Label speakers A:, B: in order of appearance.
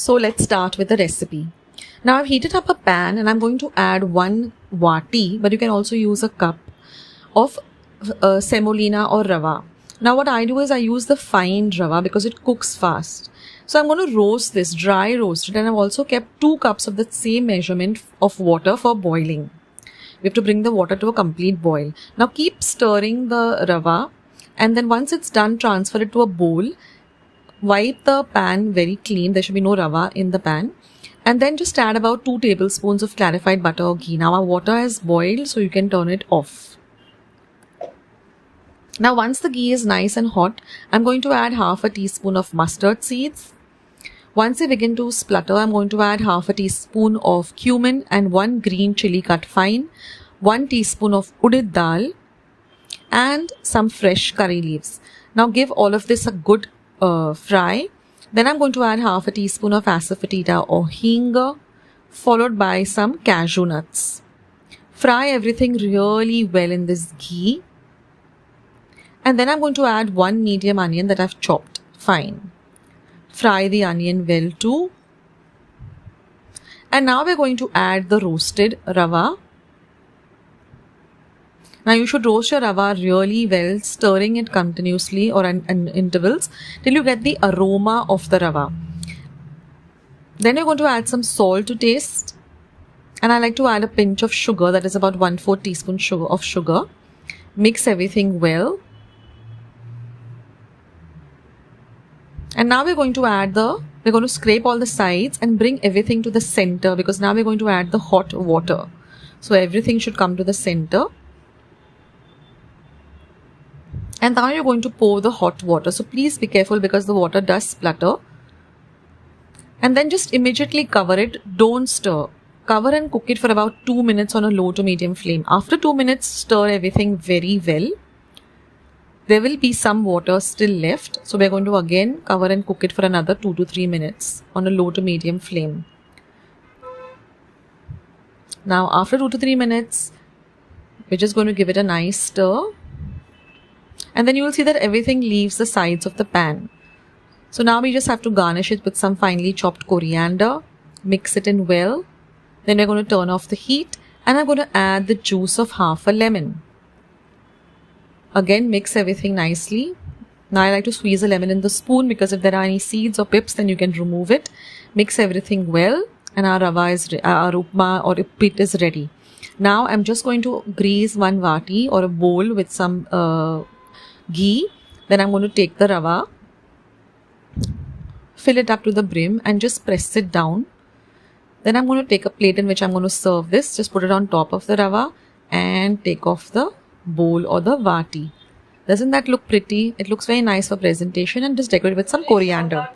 A: So let's start with the recipe. Now I've heated up a pan and I'm going to add 1 vati, but you can also use a cup of semolina or rava. Now what I do is I use the fine rava because it cooks fast. So I'm going to roast this, dry roast it, and I've also kept 2 cups of the same measurement of water for boiling. We have to bring the water to a complete boil. Now keep stirring the rava, and then once it's done, transfer it to a bowl. Wipe the pan very clean. There should be no rava in the pan. And then just add about 2 tablespoons of clarified butter or ghee. Now our water has boiled, so you can turn it off. Now once the ghee is nice and hot, I'm going to add half a teaspoon of mustard seeds. Once they begin to splutter, I'm going to add half a teaspoon of cumin and 1 green chili cut fine, 1 teaspoon of urad dal, and some fresh curry leaves. Now give all of this a good fry. Then I'm going to add half a teaspoon of asafoetida or hing, followed by some cashew nuts. Fry everything really well in this ghee. And then I'm going to add 1 medium onion that I've chopped fine. Fry the onion well too. And now we're going to add the roasted rava. Now you should roast your rava really well, stirring it continuously or in intervals till you get the aroma of the rava. Then you're going to add some salt to taste. And I like to add a pinch of sugar, that is about 1/4 teaspoon of sugar. Mix everything well. And now we're going to scrape all the sides and bring everything to the center, because now we're going to add the hot water. So everything should come to the center. And now you're going to pour the hot water. So please be careful because the water does splutter. And then just immediately cover it. Don't stir. Cover and cook it for about 2 minutes on a low to medium flame. After 2 minutes, stir everything very well. There will be some water still left. So we're going to again cover and cook it for another 2 to 3 minutes on a low to medium flame. Now after 2 to 3 minutes, we're just going to give it a nice stir. And then you will see that everything leaves the sides of the pan. So now we just have to garnish it with some finely chopped coriander. Mix it in well. Then we're going to turn off the heat. And I'm going to add the juice of half a lemon. Again, mix everything nicely. Now I like to squeeze a lemon in the spoon because if there are any seeds or pips, then you can remove it. Mix everything well. And our upma or upit is ready. Now I'm just going to grease 1 vati or a bowl with some ghee. Then I'm going to take the rava, fill it up to the brim and just press it down. Then I'm going to take a plate in which I'm going to serve this. Just put it on top of the rava and take off the bowl or the vati. Doesn't that look pretty? It looks very nice for presentation, and just decorate with some coriander.